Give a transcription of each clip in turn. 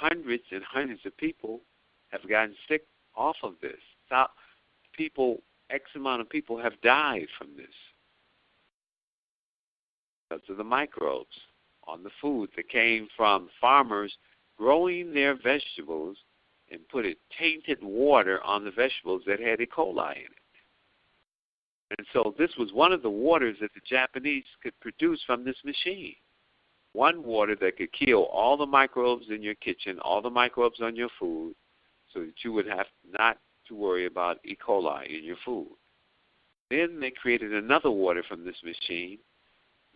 hundreds and hundreds of people have gotten sick off of this. X amount of people have died from this because of the microbes on the food that came from farmers growing their vegetables and put tainted water on the vegetables that had E. coli in it. And so this was one of the waters that the Japanese could produce from this machine. One water that could kill all the microbes in your kitchen, all the microbes on your food, so that you would have not to worry about E. coli in your food. Then they created another water from this machine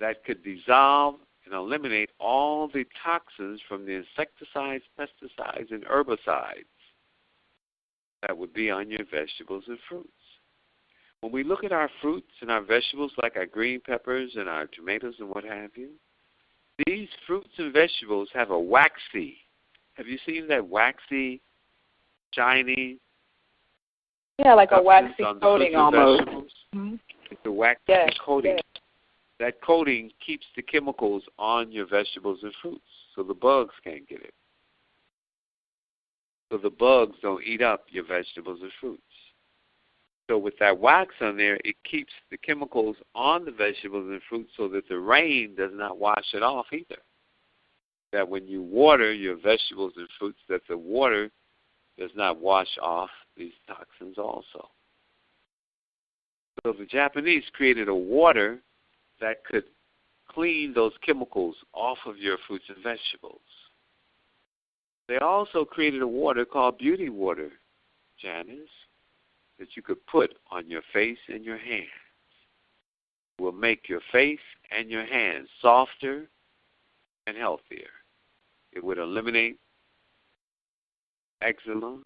that could dissolve and eliminate all the toxins from the insecticides, pesticides, and herbicides that would be on your vegetables and fruits. When we look at our fruits and our vegetables, like our green peppers and our tomatoes and what have you, these fruits and vegetables have a waxy. Have you seen that waxy, shiny? Yeah, like a waxy coating almost. Mm-hmm. It's a waxy coating. Yes. That coating keeps the chemicals on your vegetables and fruits, so the bugs can't get it. So the bugs don't eat up your vegetables and fruits. So with that wax on there, it keeps the chemicals on the vegetables and fruits so that the rain does not wash it off either. That when you water your vegetables and fruits, that the water does not wash off these toxins also. So the Japanese created a water that could clean those chemicals off of your fruits and vegetables. They also created a water called beauty water, Janice, that you could put on your face and your hands. It will make your face and your hands softer and healthier. It would eliminate eczema,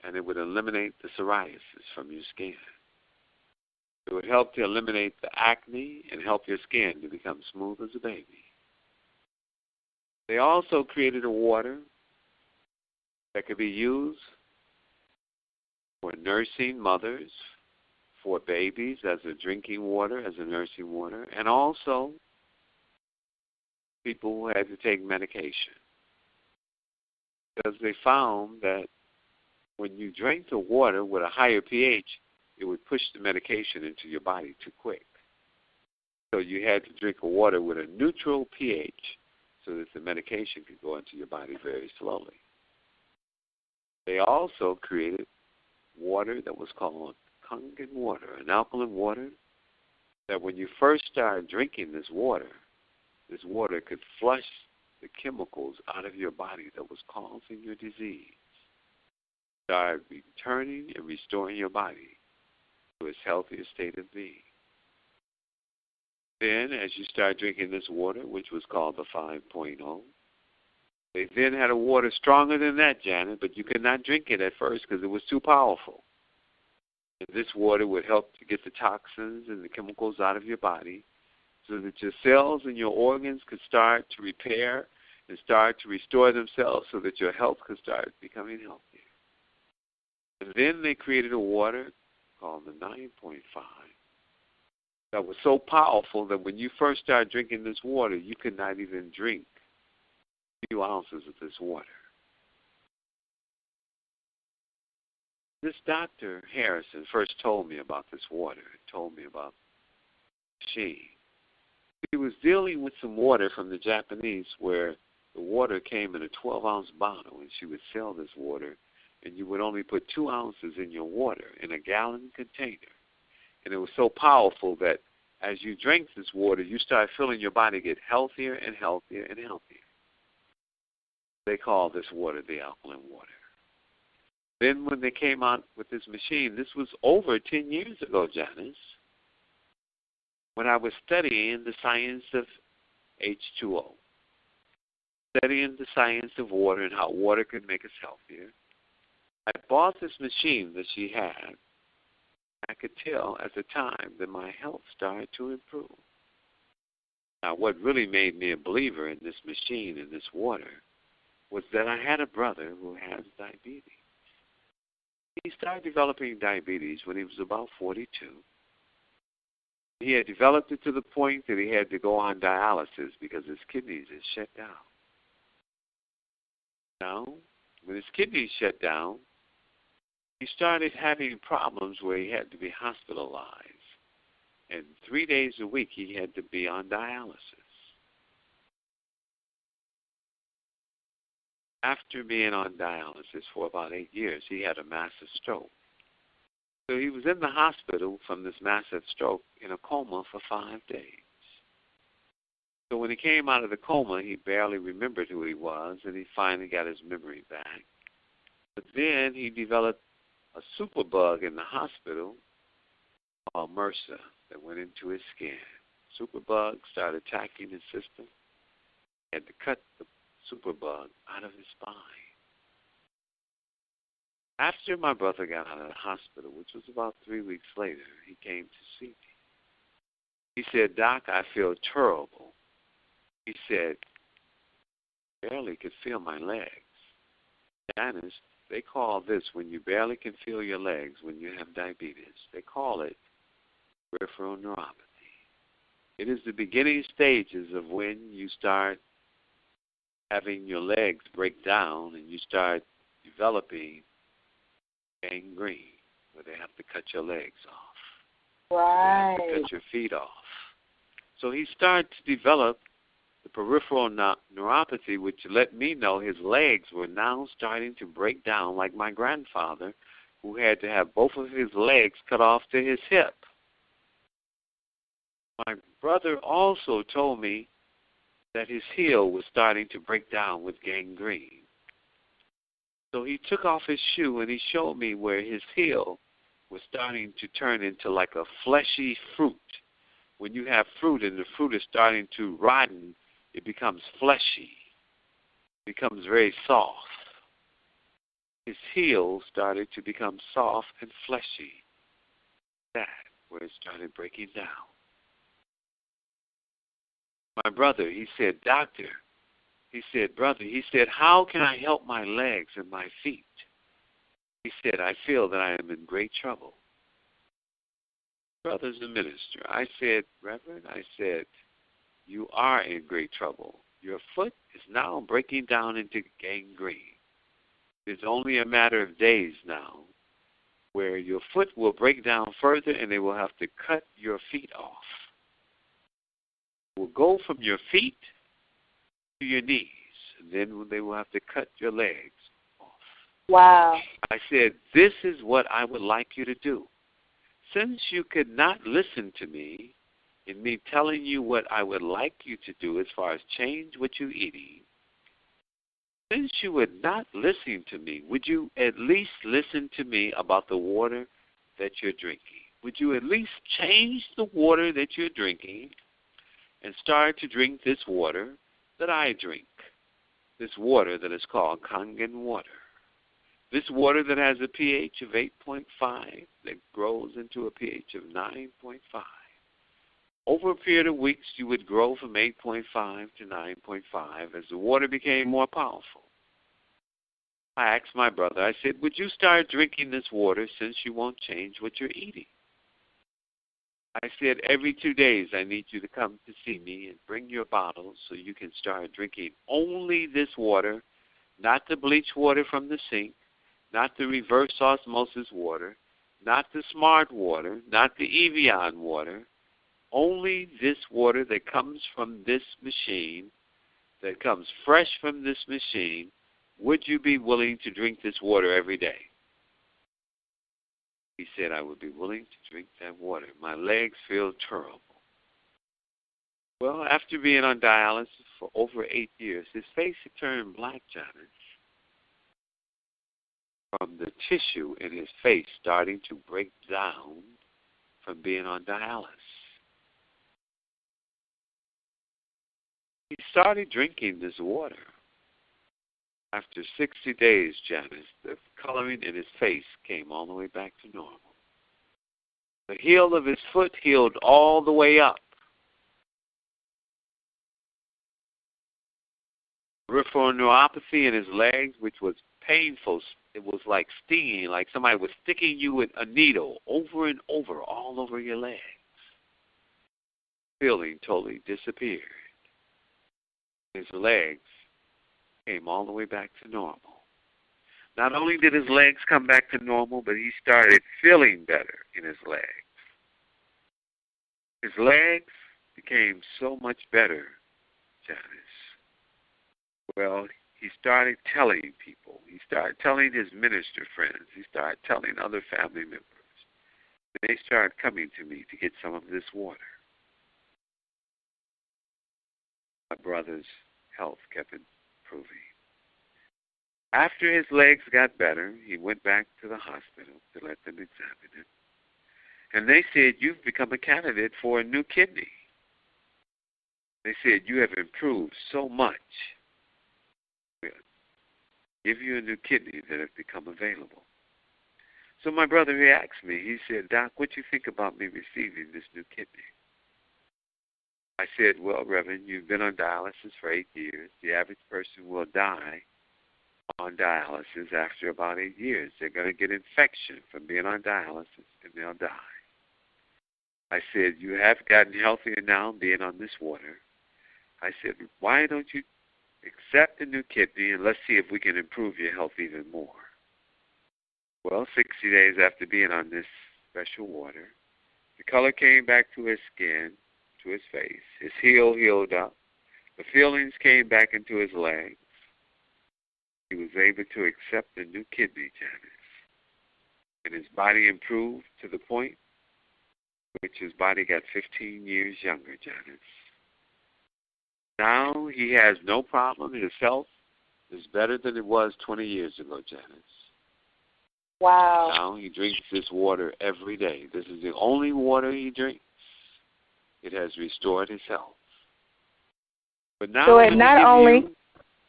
and it would eliminate the psoriasis from your skin. It would help to eliminate the acne and help your skin to become smooth as a baby. They also created a water that could be used for nursing mothers, for babies as a drinking water, as a nursing water, and also people who had to take medication. Because they found that when you drink the water with a higher pH, it would push the medication into your body too quick. So you had to drink a water with a neutral pH so that the medication could go into your body very slowly. They also created water that was called Kangen water, an alkaline water, that when you first started drinking this water could flush the chemicals out of your body that was causing your disease. Start returning and restoring your body to its healthiest state of being. Then, as you start drinking this water, which was called the 5.0, they then had a water stronger than that, Janet, but you could not drink it at first because it was too powerful. And this water would help to get the toxins and the chemicals out of your body so that your cells and your organs could start to repair and start to restore themselves so that your health could start becoming healthier. And then they created a water called the 9.5 that was so powerful that when you first started drinking this water, you could not even drink a few ounces of this water. This Dr. Harrison first told me about this water, told me about the machine. He was dealing with some water from the Japanese where the water came in a 12-ounce bottle, and she would sell this water, and you would only put 2 ounces in your water in a gallon container. And it was so powerful that as you drank this water, you start feeling your body get healthier and healthier and healthier. They call this water the alkaline water. Then when they came out with this machine, this was over 10 years ago, Janice, when I was studying the science of H2O, studying the science of water and how water could make us healthier. I bought this machine that she had. I could tell at the time that my health started to improve. Now, what really made me a believer in this machine and this water was that I had a brother who has diabetes. He started developing diabetes when he was about 42. He had developed it to the point that he had to go on dialysis because his kidneys had shut down. Now, when his kidneys shut down, he started having problems where he had to be hospitalized. And 3 days a week he had to be on dialysis. After being on dialysis for about 8 years, he had a massive stroke. So he was in the hospital from this massive stroke in a coma for 5 days. So when he came out of the coma, he barely remembered who he was, and he finally got his memory back. But then he developed a superbug in the hospital called MRSA that went into his skin. Superbug started attacking his system. He had to cut the superbug out of his spine. After my brother got out of the hospital, which was about 3 weeks later, he came to see me. He said, "Doc, I feel terrible." He said, "Barely could feel my legs." Janice, they call this when you barely can feel your legs when you have diabetes. They call it peripheral neuropathy. It is the beginning stages of when you start having your legs break down and you start developing gangrene, where they have to cut your legs off. Right. They have to cut your feet off. So he started to develop the peripheral neuropathy, which let me know his legs were now starting to break down, like my grandfather, who had to have both of his legs cut off to his hip. My brother also told me that his heel was starting to break down with gangrene. So he took off his shoe and he showed me where his heel was starting to turn into like a fleshy fruit. When you have fruit and the fruit is starting to rotten, it becomes fleshy. It becomes very soft. His heel started to become soft and fleshy. That where it started breaking down. My brother, he said, "Doctor," he said, "Brother," he said, "how can I help my legs and my feet?" He said, "I feel that I am in great trouble." Brother's a minister. I said, "Reverend," I said, "you are in great trouble. Your foot is now breaking down into gangrene. It's only a matter of days now where your foot will break down further and they will have to cut your feet off. It will go from your feet to your knees, and then they will have to cut your legs off." Wow. I said, "This is what I would like you to do. Since you could not listen to me in me telling you what I would like you to do as far as change what you're eating, since you would not listen to me, would you at least listen to me about the water that you're drinking? Would you at least change the water that you're drinking and start to drink this water that I drink, this water that is called Kangen water, this water that has a pH of 8.5 that grows into a pH of 9.5. Over a period of weeks, you would grow from 8.5 to 9.5 as the water became more powerful." I asked my brother, I said, "Would you start drinking this water since you won't change what you're eating?" I said, "Every 2 days I need you to come to see me and bring your bottles so you can start drinking only this water, not the bleach water from the sink, not the reverse osmosis water, not the smart water, not the Evian water, only this water that comes from this machine, that comes fresh from this machine. Would you be willing to drink this water every day?" He said, "I would be willing to drink that water. My legs feel terrible." Well, after being on dialysis for over 8 years, his face had turned black, Janice, from the tissue in his face starting to break down from being on dialysis. He started drinking this water. After 60 days, Janice, the coloring in his face came all the way back to normal. The heel of his foot healed all the way up. Peripheral neuropathy in his legs, which was painful. It was like stinging, like somebody was sticking you with a needle over and over, all over your legs. Feeling totally disappeared. His legs came all the way back to normal. Not only did his legs come back to normal, but he started feeling better in his legs. His legs became so much better, Janice. Well, he started telling people. He started telling his minister friends. He started telling other family members. They started coming to me to get some of this water. My brother's health kept improving. After his legs got better, he went back to the hospital to let them examine him. And they said, you've become a candidate for a new kidney. They said, you have improved so much. We'll give you a new kidney that has become available. So my brother, he asked me, he said, Doc, what do you think about me receiving this new kidney? I said, well, Reverend, you've been on dialysis for 8 years. The average person will die on dialysis after about 8 years. They're going to get infection from being on dialysis, and they'll die. I said, you have gotten healthier now being on this water. I said, why don't you accept the new kidney and let's see if we can improve your health even more. Well, 60 days after being on this special water, the color came back to his skin, to his face. His heel healed up. The feelings came back into his legs. He was able to accept the new kidney, Janice. And his body improved to the point which his body got 15 years younger, Janice. Now he has no problem. His health is better than it was 20 years ago, Janice. Wow. Now he drinks this water every day. This is the only water he drinks. It has restored his health. But now, so it not only,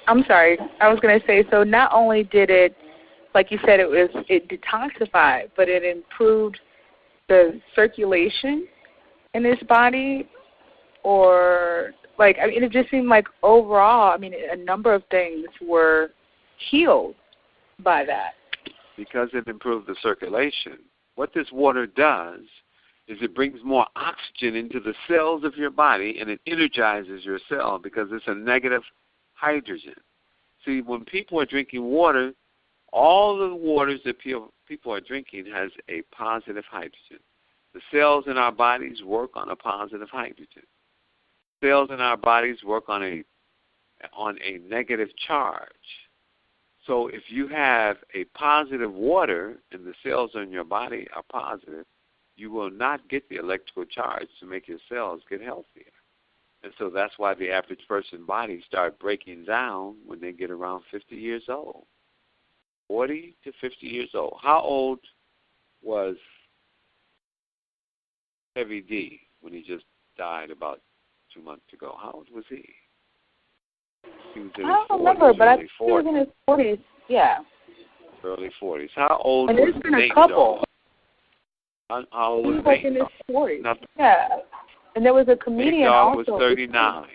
I'm sorry, I was going to say, so not only did it, like you said, it detoxified, but it improved the circulation in his body, or like, I mean, it just seemed like overall, I mean, a number of things were healed by that. Because it improved the circulation. What this water does is it brings more oxygen into the cells of your body, and it energizes your cell because it's a negative hydrogen. See, when people are drinking water, all the waters that people are drinking has a positive hydrogen. The cells in our bodies work on a positive hydrogen. Cells in our bodies work on a negative charge. So if you have a positive water and the cells in your body are positive, you will not get the electrical charge to make your cells get healthier. And so that's why the average person's body start breaking down when they get around 50 years old. 40 to 50 years old. How old was Heavy D when he just died about 2 months ago? How old was he? He was in his 40s, I don't remember, but I think he was in his 40s, yeah. Early 40s. How old and was there's been Nate a couple. Dogg? How old was He was Nate in his Dogg? 40s, yeah. And there was a comedian Nate Dogg also. was 39.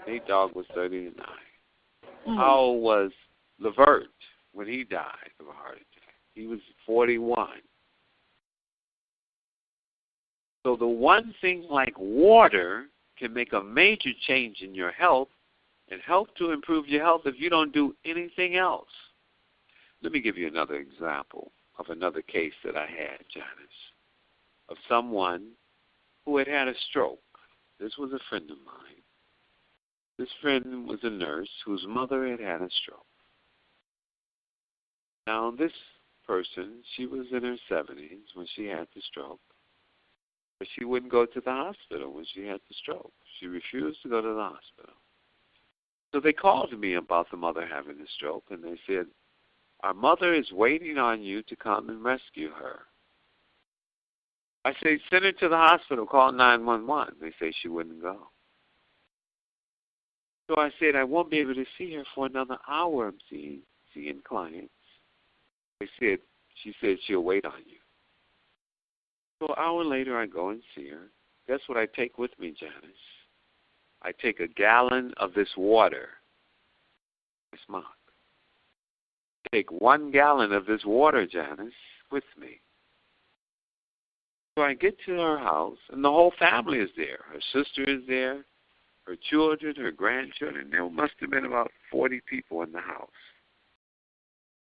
Nate Dogg was 39. Mm-hmm. How old was Levert when he died of a heart attack? He was 41. So the one thing like water can make a major change in your health and help to improve your health if you don't do anything else. Let me give you another example of another case that I had, Janice, of someone who had had a stroke. This was a friend of mine. This friend was a nurse whose mother had had a stroke. Now, this person, she was in her 70s when she had the stroke. But she wouldn't go to the hospital when she had the stroke. She refused to go to the hospital. So they called me about the mother having the stroke, and they said, our mother is waiting on you to come and rescue her. I say, send her to the hospital, call 911. They say she wouldn't go. So I said, I won't be able to see her for another hour. I'm seeing clients. She said she'll wait on you. So an hour later, I go and see her. Guess what I take with me, Janice? I take a gallon of this water. I smoke. Take 1 gallon of this water, Janice, with me. So I get to her house, and the whole family is there. Her sister is there, her children, her grandchildren. There must have been about 40 people in the house.